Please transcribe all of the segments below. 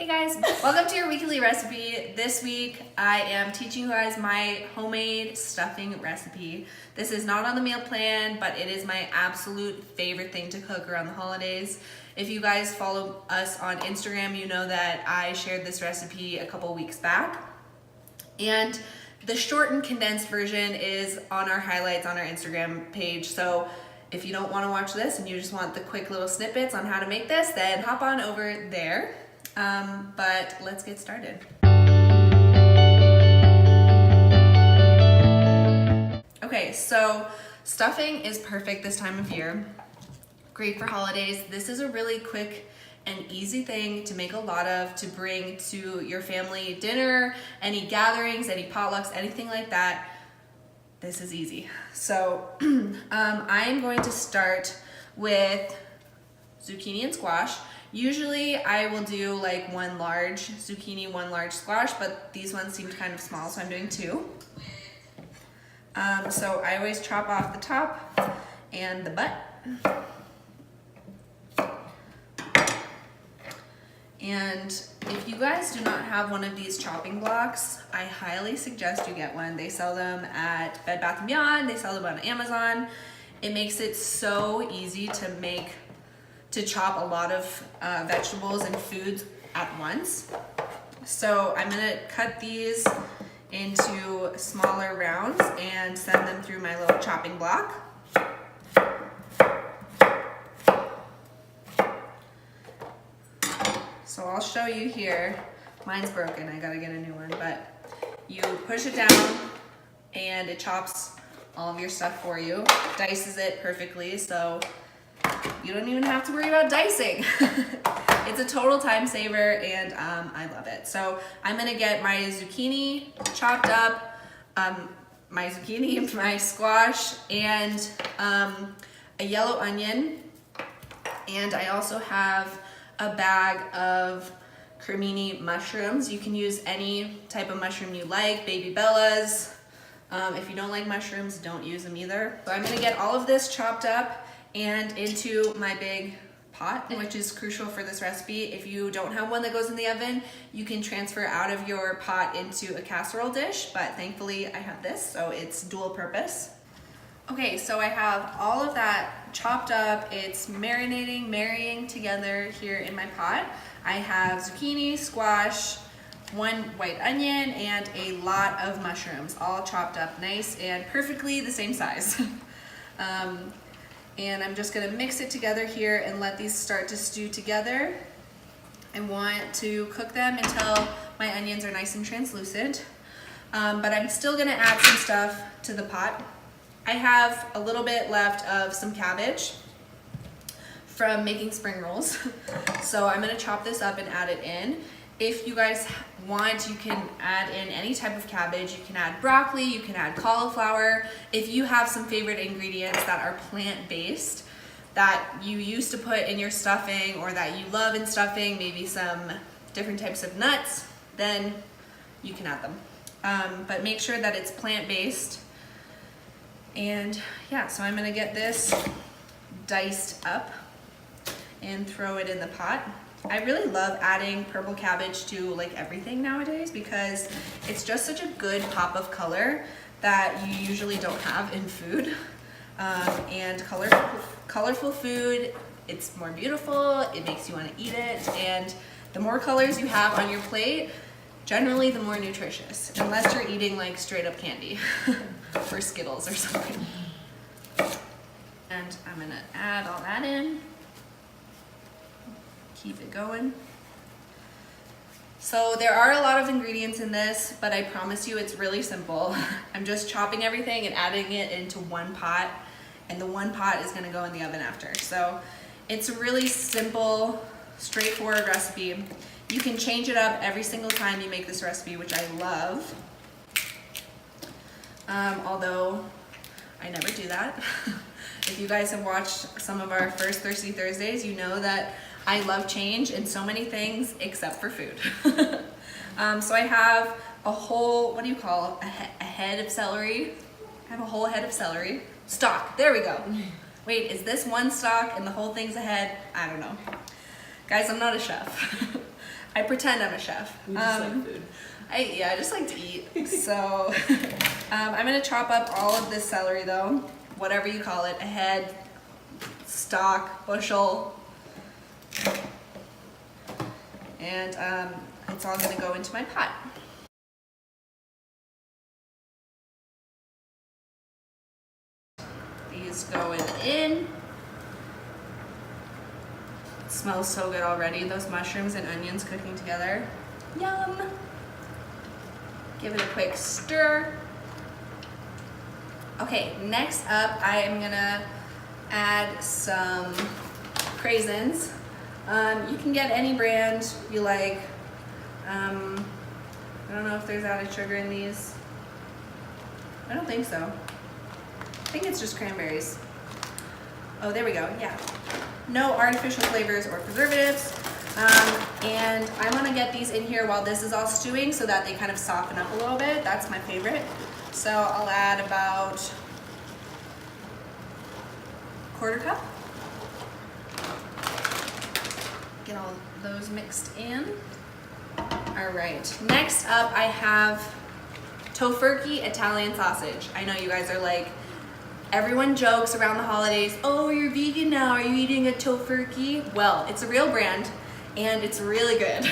Hey guys, welcome to your weekly recipe. This week I am teaching you guys my homemade stuffing recipe. This is not on the meal plan, but it is my absolute favorite thing to cook around the holidays. If you guys follow us on Instagram, you know that I shared this recipe a couple weeks back. And the short and condensed version is on our highlights on our Instagram page. So if you don't want to watch this and you just want the quick little snippets on how to make this, then hop on over there. But let's get started. Okay, so stuffing is perfect this time of year. Great for holidays. This is a really quick and easy thing to make a lot of, to bring to your family dinner, any gatherings, any potlucks, anything like that. This is easy. So I am going to start with zucchini and squash. Usually I will do like one large zucchini, one large squash, but these ones seemed kind of small, so I'm doing two. So I always chop off the top and the butt. And if you guys do not have one of these chopping blocks, I highly suggest you get one. They sell them at Bed Bath & Beyond, they sell them on Amazon. It makes it so easy to chop a lot of vegetables and foods at once. So I'm gonna cut these into smaller rounds and send them through my little chopping block. So I'll show you here. Mine's broken, I gotta get a new one, but you push it down and it chops all of your stuff for you, dices it perfectly, so you don't even have to worry about dicing. It's a total time saver and I love it. So I'm gonna get my zucchini chopped up, my squash, and a yellow onion. And I also have a bag of crimini mushrooms. You can use any type of mushroom you like, baby bellas. If you don't like mushrooms, don't use them either. So I'm gonna get all of this chopped up and into my big pot, which is crucial for this recipe. If you don't have one that goes in the oven, you can transfer out of your pot into a casserole dish, but thankfully I have this, so it's dual purpose. Okay, so I have all of that chopped up. It's marrying together here in my pot. I have zucchini, squash, one white onion, and a lot of mushrooms, all chopped up nice and perfectly the same size. And I'm just gonna mix it together here and let these start to stew together. I want to cook them until my onions are nice and translucent, but I'm still gonna add some stuff to the pot. I have a little bit left of some cabbage from making spring rolls. So I'm gonna chop this up and add it in. If you guys want, you can add in any type of cabbage. You can add broccoli, you can add cauliflower. If you have some favorite ingredients that are plant-based that you used to put in your stuffing or that you love in stuffing, maybe some different types of nuts, then you can add them. But make sure that it's plant-based. And yeah, so I'm gonna get this diced up and throw it in the pot. I really love adding purple cabbage to like everything nowadays because it's just such a good pop of color that you usually don't have in food. And colorful food, it's more beautiful, it makes you want to eat it, and the more colors you have on your plate, generally the more nutritious, unless you're eating like straight up candy or Skittles or something. And I'm gonna add all that in. Keep it going. So there are a lot of ingredients in this, but I promise you it's really simple. I'm just chopping everything and adding it into one pot, and the one pot is gonna go in the oven after. So it's a really simple, straightforward recipe. You can change it up every single time you make this recipe, which I love. Although I never do that. If you guys have watched some of our first Thirsty Thursdays, you know that I love change in so many things except for food. So I have a whole, what do you call a head of celery? I have a whole head of celery. Stalk, there we go. Wait, is this one stalk and the whole thing's a head? I don't know. Guys, I'm not a chef. I pretend I'm a chef. You just like food. I just like to eat. So I'm gonna chop up all of this celery though, whatever you call it, a head, stalk, bushel. And it's all gonna go into my pot. These going in. It smells so good already. Those mushrooms and onions cooking together. Yum. Give it a quick stir. Okay, next up I am gonna add some craisins. You can get any brand you like. I don't know if there's added sugar in these. I don't think so. I think it's just cranberries. Oh, there we go, yeah. No artificial flavors or preservatives. And I wanna get these in here while this is all stewing so that they kind of soften up a little bit. That's my favorite. So I'll add about a quarter cup. Get all those mixed in. All right, next up I have Tofurkey Italian Sausage. I know you guys are like, everyone jokes around the holidays, oh, you're vegan now, are you eating a Tofurkey? Well, it's a real brand and it's really good.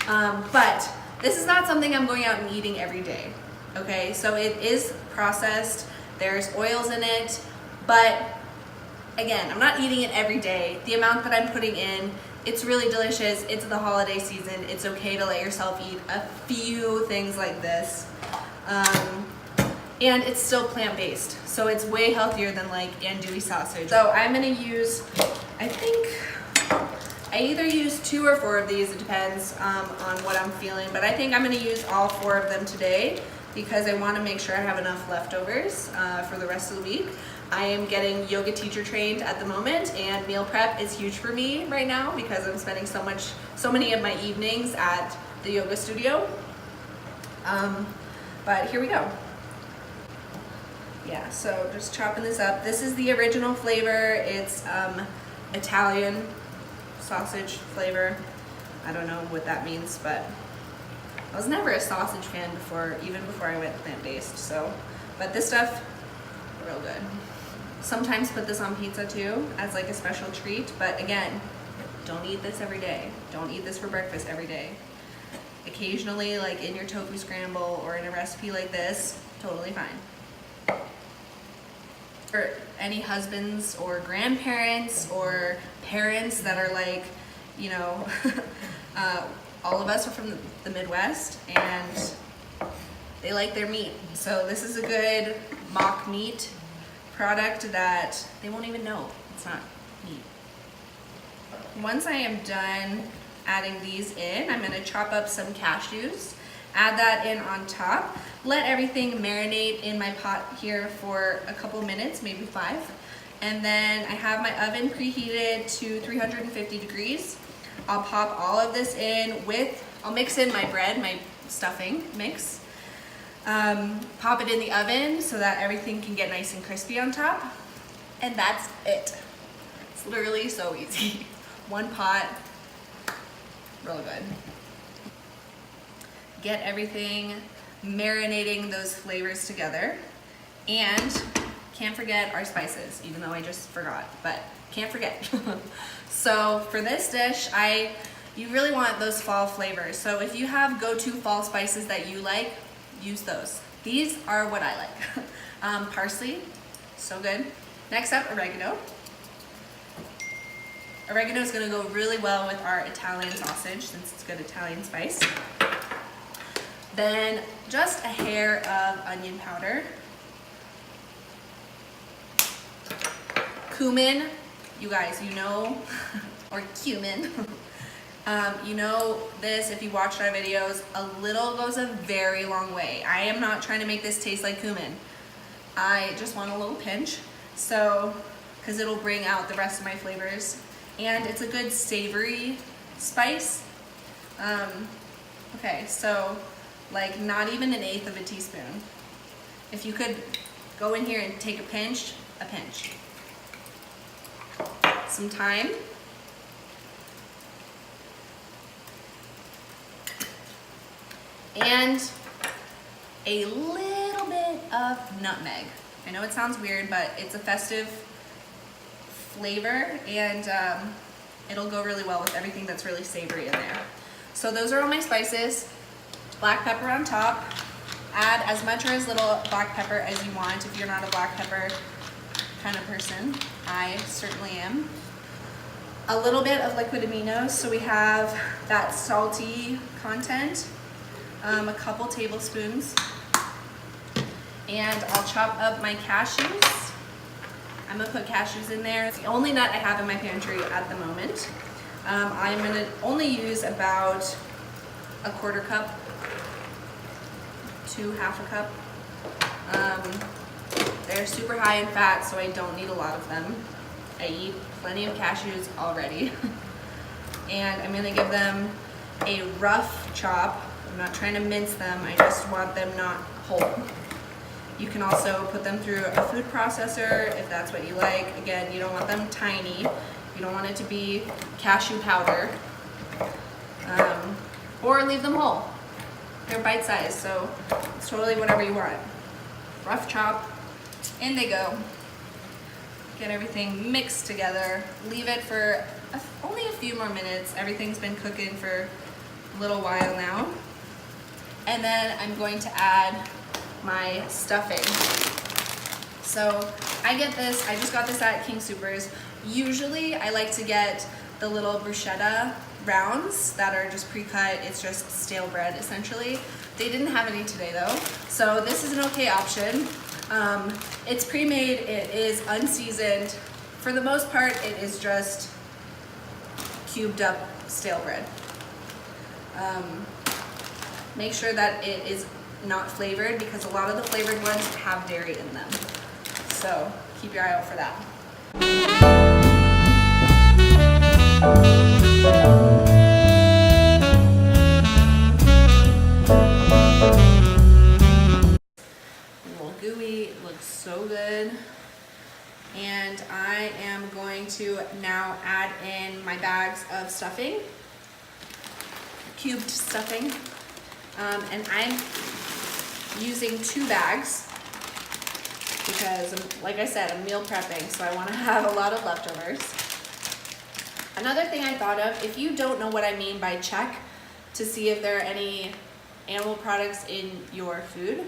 But this is not something I'm going out and eating every day, okay? So it is processed, there's oils in it, but again, I'm not eating it every day. The amount that I'm putting in, it's really delicious. It's the holiday season. It's okay to let yourself eat a few things like this. And it's still plant-based, so it's way healthier than like andouille sausage. So I'm gonna use, I think, I either use 2 or 4 of these, it depends on what I'm feeling, but I think I'm gonna use all 4 of them today because I wanna make sure I have enough leftovers for the rest of the week. I am getting yoga teacher trained at the moment, and meal prep is huge for me right now because I'm spending so many of my evenings at the yoga studio. But here we go. Yeah, so just chopping this up. This is the original flavor. It's Italian sausage flavor. I don't know what that means, but I was never a sausage fan before, even before I went plant-based. So, but this stuff, real good. Sometimes put this on pizza too as like a special treat, but again, don't eat this every day. Don't eat this for breakfast every day. Occasionally, like in your tofu scramble or in a recipe like this, totally fine. For any husbands or grandparents or parents that are like, you know, all of us are from the Midwest and they like their meat. So this is a good mock meat product that they won't even know it's not meat. Once I am done adding these in, I'm gonna chop up some cashews, add that in on top, let everything marinate in my pot here for a couple minutes, maybe 5. And then I have my oven preheated to 350 degrees. I'll pop all of this in with, I'll mix in my bread, my stuffing mix. Pop it in the oven so that everything can get nice and crispy on top. And that's it. It's literally so easy. One pot, real good. Get everything marinating those flavors together. And can't forget our spices, even though I just forgot, but can't forget. So for this dish, you really want those fall flavors. So if you have go-to fall spices that you like, use those. These are what I like. Parsley, so good. Next up, oregano. Oregano is gonna go really well with our Italian sausage since it's good Italian spice. Then just a hair of onion powder. Cumin, you guys, you know, or cumin. You know this, if you watched our videos, a little goes a very long way. I am not trying to make this taste like cumin. I just want a little pinch, so, because it'll bring out the rest of my flavors. And it's a good savory spice. Okay, so like not even 1/8 of a teaspoon. If you could go in here and take a pinch. Some thyme. and a little bit of nutmeg. I know it sounds weird, but it's a festive flavor, and it'll go really well with everything that's really savory in there. So those are all my spices. Black pepper on top. Add as much or as little black pepper as you want if you're not a black pepper kind of person. I certainly am. A little bit of liquid aminos, so we have that salty content. A couple tablespoons. And I'll chop up my cashews. I'm gonna put cashews in there. It's the only nut I have in my pantry at the moment. I'm gonna only use about a quarter cup to half a cup. They're super high in fat, so I don't need a lot of them. I eat plenty of cashews already. And I'm gonna give them a rough chop. I'm not trying to mince them, I just want them not whole. You can also put them through a food processor if that's what you like. Again, you don't want them tiny. You don't want it to be cashew powder. Or leave them whole. They're bite-sized, so it's totally whatever you want. Rough chop, in they go. Get everything mixed together. Leave it for only a few more minutes. Everything's been cooking for a little while now. And then I'm going to add my stuffing. So I get this, I just got this at King Soopers. Usually I like to get the little bruschetta rounds that are just pre-cut. It's just stale bread essentially. They didn't have any today though, so this is an okay option. It's pre-made, it is unseasoned. For the most part, it is just cubed up stale bread. Make sure that it is not flavored, because a lot of the flavored ones have dairy in them. So keep your eye out for that. A little gooey, it looks so good. And I am going to now add in my bags of stuffing, cubed stuffing. And I'm using 2 bags because, like I said, I'm meal prepping, so I want to have a lot of leftovers. Another thing I thought of, if you don't know what I mean by check to see if there are any animal products in your food,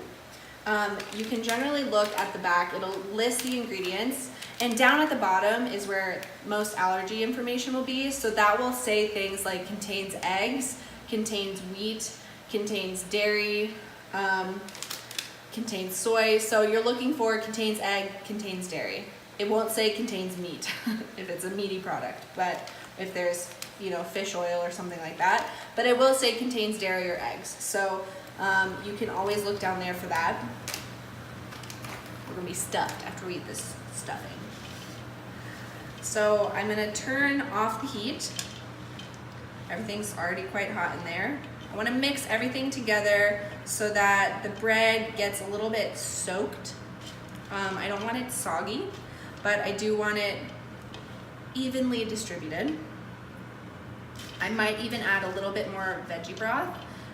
you can generally look at the back. It'll list the ingredients, and down at the bottom is where most allergy information will be. So that will say things like contains eggs, contains wheat, contains dairy, contains soy. So you're looking for contains egg, contains dairy. It won't say contains meat if it's a meaty product, but if there's, you know, fish oil or something like that. But it will say contains dairy or eggs. So you can always look down there for that. We're gonna be stuffed after we eat this stuffing. So I'm gonna turn off the heat. Everything's already quite hot in there. I want to mix everything together so that the bread gets a little bit soaked. I don't want it soggy, but I do want it evenly distributed. I might even add a little bit more veggie broth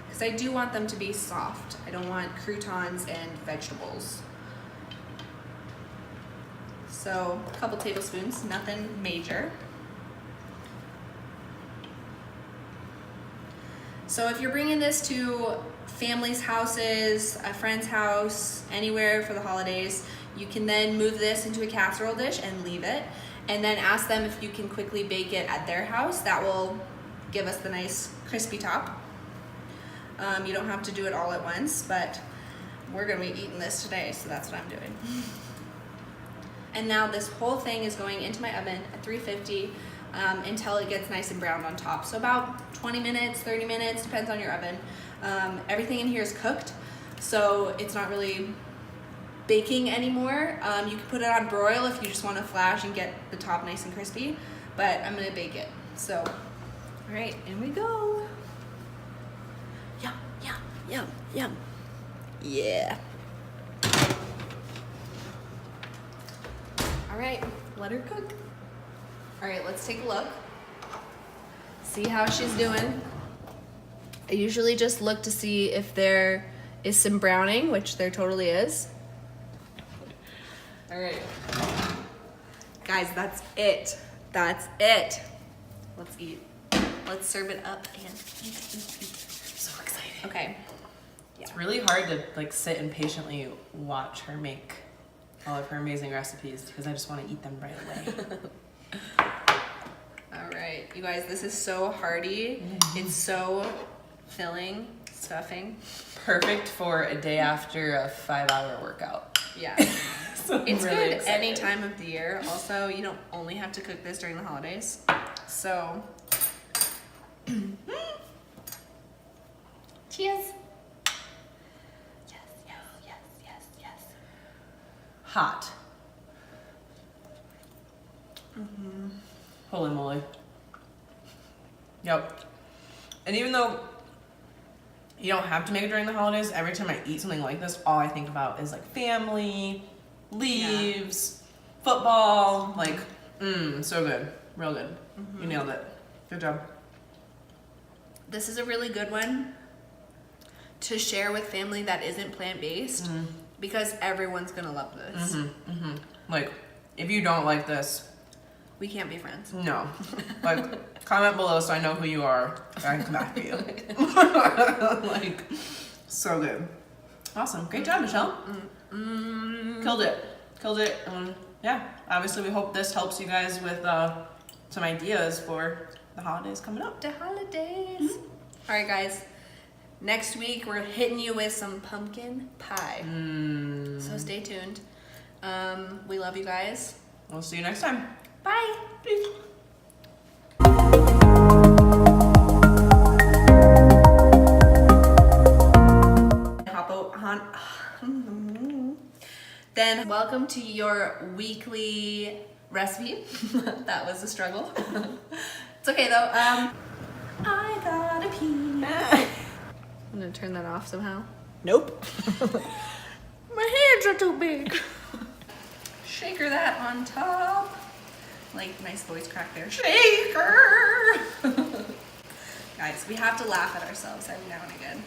because I do want them to be soft. I don't want croutons and vegetables. So a couple tablespoons, nothing major. So if you're bringing this to families' houses, a friend's house, anywhere for the holidays, you can then move this into a casserole dish and leave it, and then ask them if you can quickly bake it at their house. That will give us the nice crispy top. You don't have to do it all at once, but we're gonna be eating this today, so that's what I'm doing. And now this whole thing is going into my oven at 350 until it gets nice and browned on top. So about 20 minutes, 30 minutes, depends on your oven. Everything in here is cooked, so it's not really baking anymore. You can put it on broil if you just want to flash and get the top nice and crispy, but I'm gonna bake it. So, all right, in we go. Yum, yum, yum, yum. Yeah. All right, let her cook. All right, let's take a look. See how she's doing. I usually just look to see if there is some browning, which there totally is. All right. Guys, that's it. That's it. Let's eat. Let's serve it up and eat. So excited. Okay. Yeah. It's really hard to like sit and patiently watch her make all of her amazing recipes because I just want to eat them right away. All right, you guys, this is so hearty. It's so filling, stuffing. Perfect for a day after a 5-hour workout. Yeah. So It's really good excited. any time of the year. Also, you don't only have to cook this during the holidays. So, cheers. Yes. Hot. Holy moly. Yep. And even though you don't have to make it during the holidays, every time I eat something like this, all I think about is like family, leaves, football, like, so good. Real good. You nailed it. Good job. This is a really good one to share with family that isn't plant-based because everyone's gonna love this. Like, if you don't like this, We can't be friends. no. Like, comment below so I know who you are. I can come back to you. Like, so good. Awesome. Great job, Michelle. Killed it. Killed it. Yeah, obviously we hope this helps you guys with some ideas for the holidays coming up. The holidays. All right, guys. Next week, we're hitting you with some pumpkin pie. So stay tuned. We love you guys. We'll see you next time. Bye. Peace. Then welcome to your weekly recipe. That was a struggle. It's okay though. I gotta pee. I'm gonna turn that off somehow. Nope. My hands are too big. Shaker that on top. Like, nice voice crack there. Shaker! Guys, we have to laugh at ourselves every now and again.